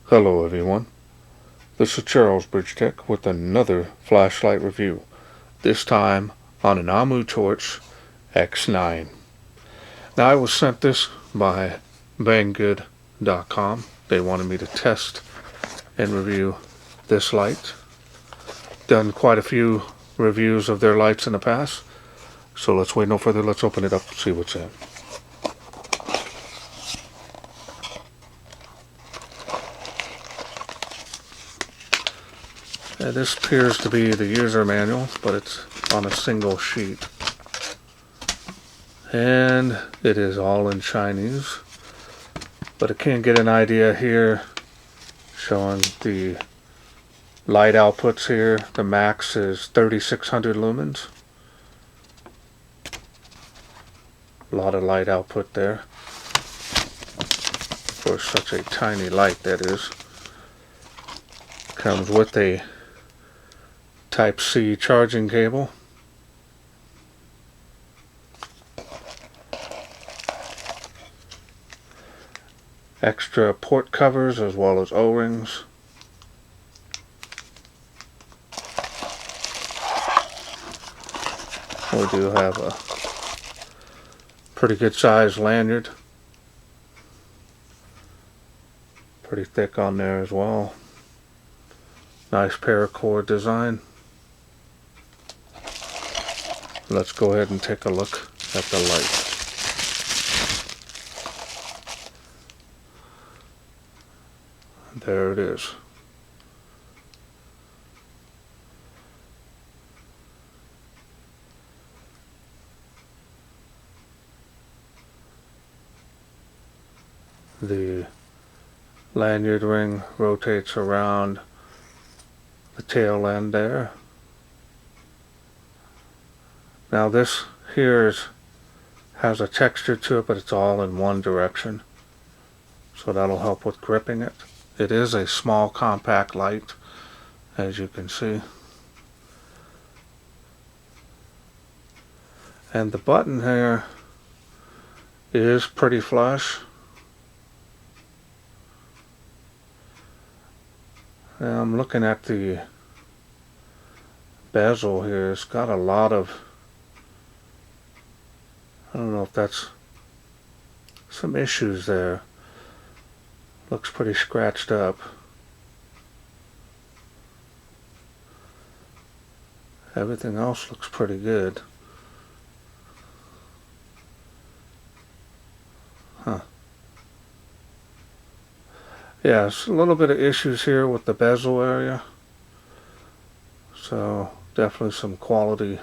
Hello everyone, this is Charles BridgTec with another flashlight review, this time on an AmuTroch X9. Now I was sent this by Banggood.com. They wanted me to test and review this light. Done quite a few reviews of their lights in the past, so let's wait no further, let's open it up and see what's in. This appears to be the user manual, but it's on a single sheet. And it is all in Chinese. But I can get an idea here showing the light outputs here. The max is 3600 lumens. A lot of light output there. For such a tiny light, that is. Comes with a Type-C charging cable. Extra port covers as well as O-rings. We do have a pretty good sized lanyard. Pretty thick on there as well. Nice paracord design. Let's go ahead and take a look at the light. There it is. The lanyard ring rotates around the tail end there. Now this here has a texture to it, but it's all in one direction, so that'll help with gripping it. It is a small compact light, as you can see. And the button here is pretty flush. Now I'm looking at the bezel here. It's got a lot of, I don't know if that's some issues there. Looks pretty scratched up. Everything else looks pretty good. Yeah, it's a little bit of issues here with the bezel area. So definitely some quality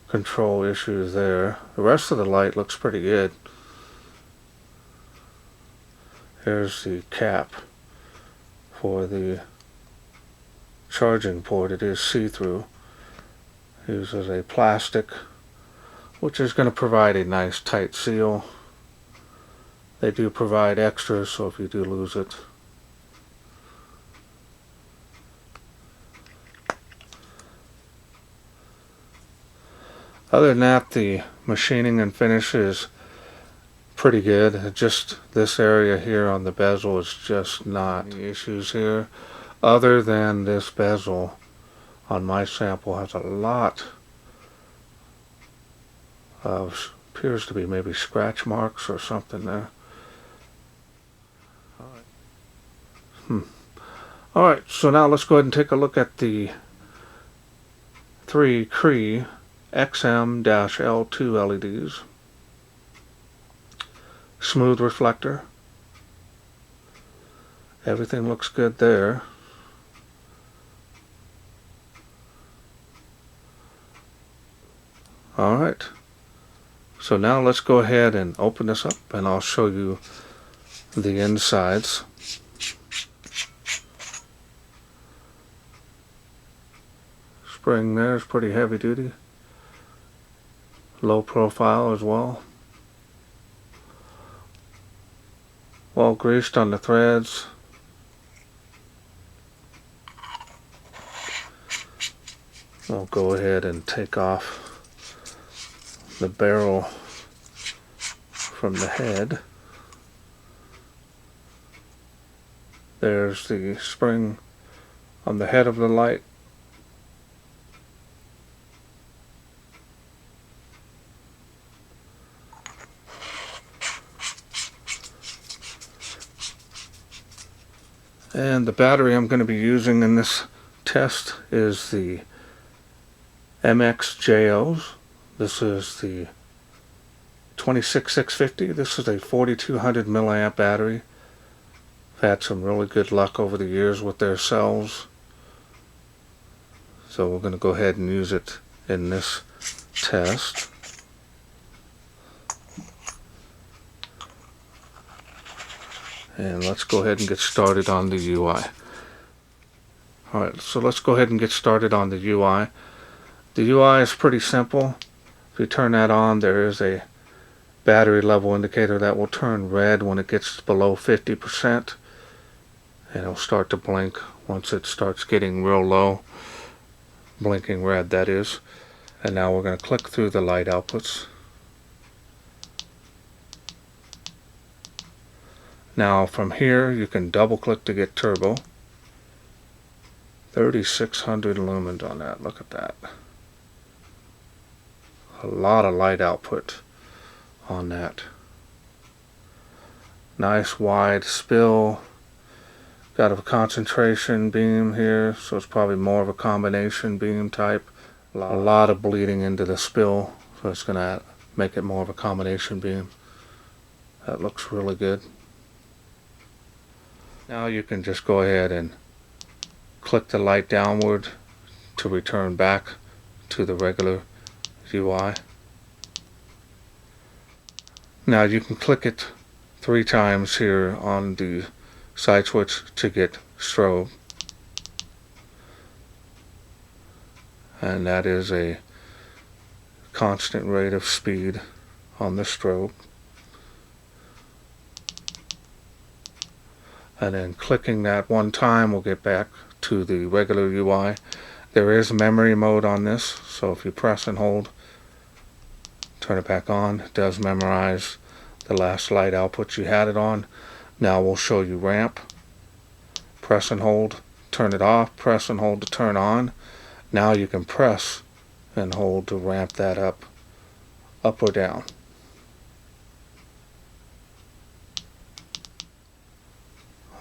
control issues there. The rest of the light looks pretty good. Here's the cap for the charging port. It is see-through. Uses a plastic, which is going to provide a nice tight seal. They do provide extras, so if you do lose it. Other than that, the machining and finish is pretty good. Just this area here on the bezel is just not any issues here. Other than this bezel on my sample has a lot of, appears to be maybe scratch marks or something there. Alright, so now let's go ahead and take a look at the 3 Cree XM-L2 LEDs. Smooth reflector. Everything looks good there. Alright, so now let's go ahead and open this up and I'll show you the insides. Spring there is pretty heavy duty. Low profile as well. Well greased on the threads. I'll go ahead and take off the barrel from the head. There's the spring on the head of the light. And the battery I'm going to be using in this test is the MXJOs. This is the 26650. This is a 4200 milliamp battery. I've had some really good luck over the years with their cells. So we're going to go ahead and use it in this test. And let's go ahead and get started on the UI. Alright, so let's go ahead and get started on the UI. The UI is pretty simple. If you turn that on, there is a battery level indicator that will turn red when it gets below 50%. And it'll start to blink once it starts getting real low. Blinking red, that is. And now we're going to click through the light outputs. Now from here you can double click to get turbo. 3600 lumens on that, look at that. A lot of light output on that. Nice wide spill. Got a concentration beam here, so it's probably more of a combination beam type. A lot of bleeding into the spill, so it's going to make it more of a combination beam. That looks really good. Now you can just go ahead and click the light downward to return back to the regular UI. Now you can click it 3 times here on the side switch to get strobe. And that is a constant rate of speed on the strobe. And then clicking that 1 time will get back to the regular UI. There is memory mode on this, so if you press and hold, turn it back on, it does memorize the last light output you had it on. Now we'll show you ramp. Press and hold, turn it off, press and hold to turn on. Now you can press and hold to ramp that up or down.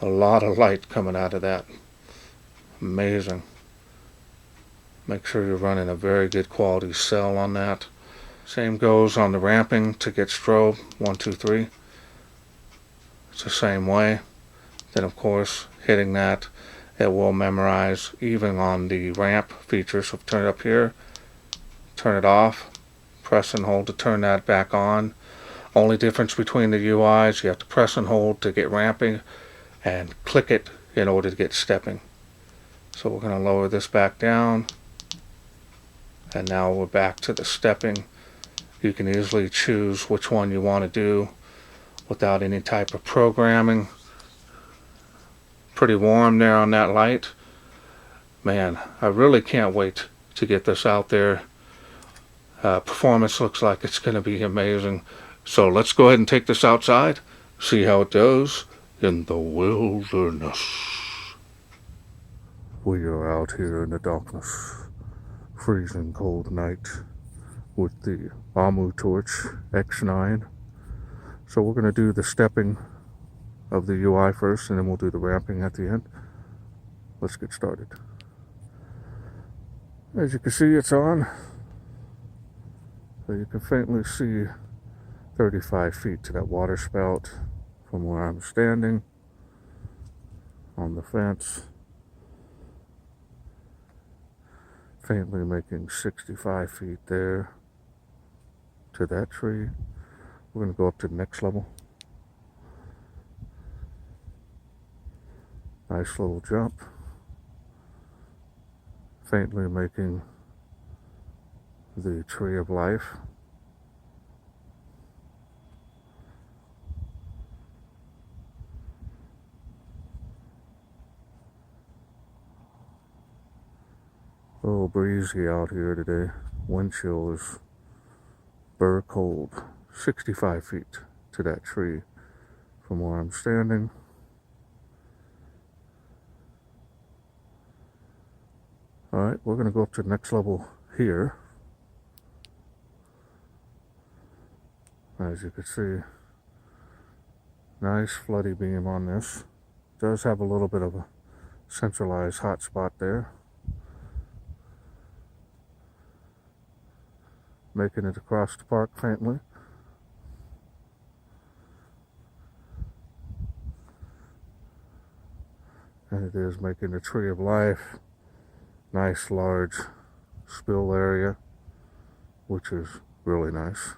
A lot of light coming out of that. Amazing. Make sure you're running a very good quality cell on that. Same goes on the ramping to get strobe. 1, 2, 3. It's the same way. Then of course hitting that, it will memorize even on the ramp feature. So turn it up here, turn it off, press and hold to turn that back on. Only difference between the UIs, you have to press and hold to get ramping and click it in order to get stepping. So we're going to lower this back down, and now we're back to the stepping. You can easily choose which one you want to do without any type of programming. Pretty warm there on that light. Man, I really can't wait to get this out there. Performance looks like it's going to be amazing. So let's go ahead and take this outside, see how it does in the wilderness. We are out here in the darkness, freezing cold night with the AmuTroch X9. So we're going to do the stepping of the UI first, and then we'll do the ramping at the end. Let's get started. As you can see, it's on. So you can faintly see 35 feet to that water spout from where I'm standing on the fence. Faintly making 65 feet there to that tree. We're going to go up to the next level. Nice little jump. Faintly making the tree of life. A little breezy out here today. Wind chill is burr cold. 65 feet to that tree from where I'm standing. we're going to go up to the next level here. As you can see, nice floody beam on this. Does have a little bit of a centralized hot spot there, making it across the park faintly. And it is making the Tree of Life. Nice large spill area, which is really nice.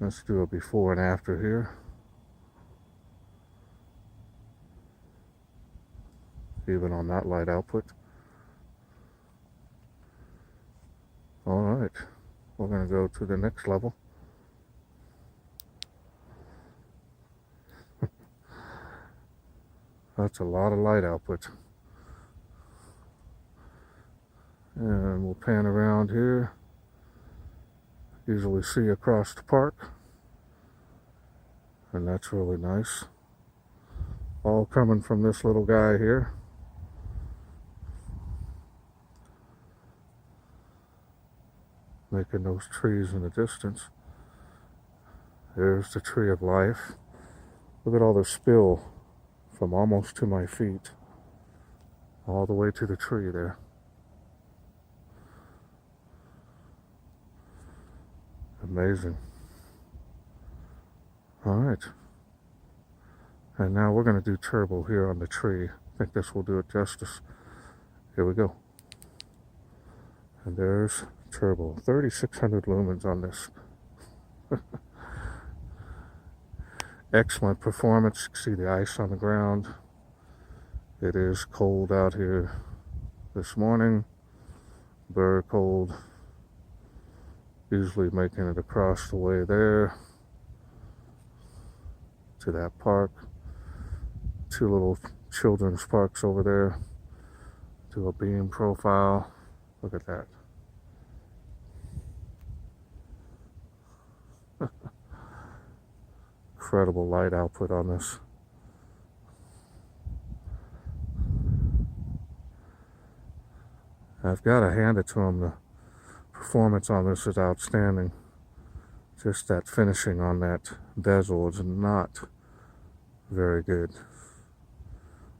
Let's do a before and after here. Even on that light output. Alright, we're going to go to the next level. That's a lot of light output. And we'll pan around here. Easily see across the park. And that's really nice. All coming from this little guy here. Making those trees in the distance. There's the Tree of Life. Look at all the spill from almost to my feet, all the way to the tree there. Amazing. Alright. And now we're going to do turbo here on the tree. I think this will do it justice. Here we go. And there's turbo. 3,600 lumens on this. Excellent performance. You can see the ice on the ground. It is cold out here this morning. Very cold. Usually making it across the way there to that park. Two little children's parks over there. Do a beam profile. Look at that. Incredible light output on this. I've got to hand it to them. The performance on this is outstanding. Just that finishing on that bezel is not very good.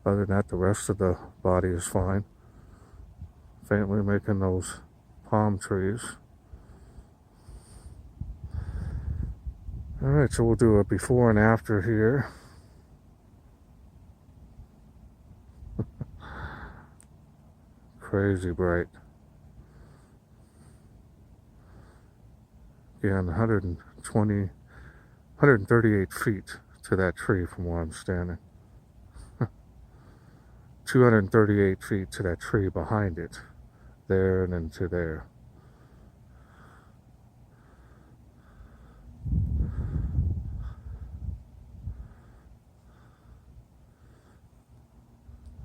Other than that, the rest of the body is fine. Faintly making those palm trees. Alright, so we'll do a before and after here. Crazy bright. Again, 138 feet to that tree from where I'm standing. 238 feet to that tree behind it. There and then to there.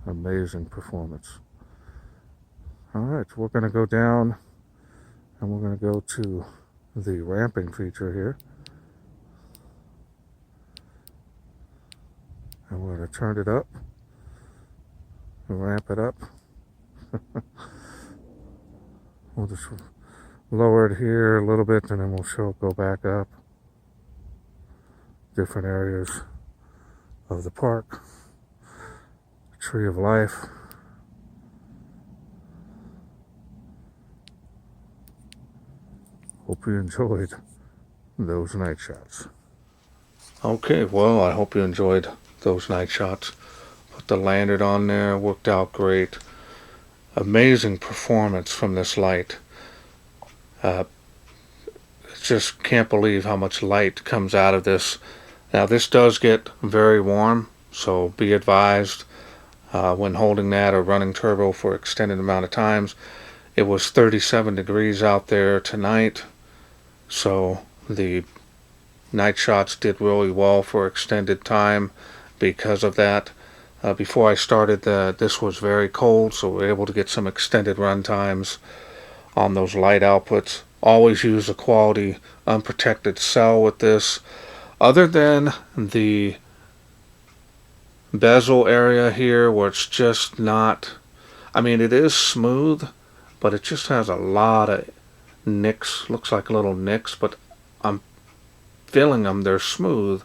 Amazing performance. Alright, we're going to go down and we're going to go to the ramping feature here. And we're going to turn it up and ramp it up. We'll just lower it here a little bit and then we'll go back up. Different areas of the park. Tree of Life. Hope you enjoyed those night shots. Okay, well, I hope you enjoyed those night shots. Put the lantern on there, worked out great. Amazing performance from this light. Just can't believe how much light comes out of this. Now this does get very warm, so be advised when holding that or running turbo for extended amount of times. It was 37 degrees out there tonight, so the night shots did really well for extended time because of that. Before I started, this was very cold, so we were able to get some extended run times on those light outputs. Always use a quality unprotected cell with this. Other than the bezel area here where it's just not, I mean, it is smooth, but it just has a lot of nicks, looks like little nicks, but I'm feeling them, they're smooth,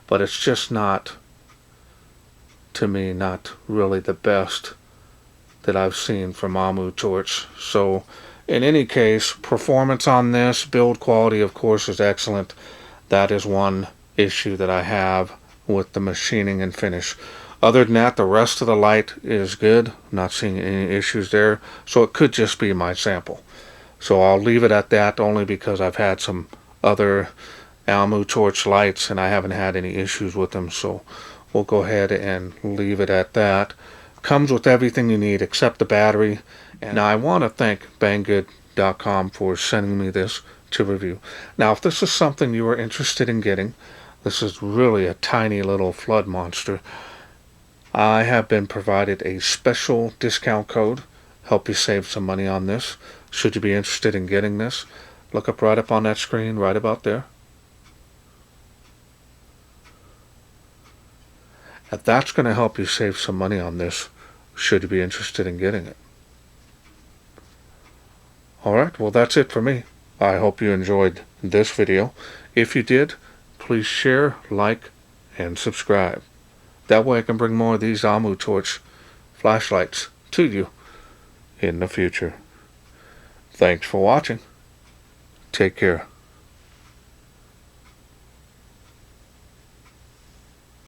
but it's just not, to me, not really the best that I've seen from AmuTorch. So in any case, performance on this, build quality of course is excellent. That is one issue that I have with the machining and finish. Other than that, the rest of the light is good. I'm not seeing any issues there. So it could just be my sample. So I'll leave it at that, only because I've had some other AmuTorch lights and I haven't had any issues with them. So we'll go ahead and leave it at that. Comes with everything you need except the battery. And now I want to thank Banggood.com for sending me this to review. Now if this is something you are interested in getting, this is really a tiny little flood monster. I have been provided a special discount code, help you save some money on this. Should you be interested in getting this, look up right up on that screen, right about there. And that's going to help you save some money on this, should you be interested in getting it. Alright, well that's it for me. I hope you enjoyed this video. If you did, please share, like, and subscribe. That way I can bring more of these AmuTorch flashlights to you in the future. Thanks for watching. Take care.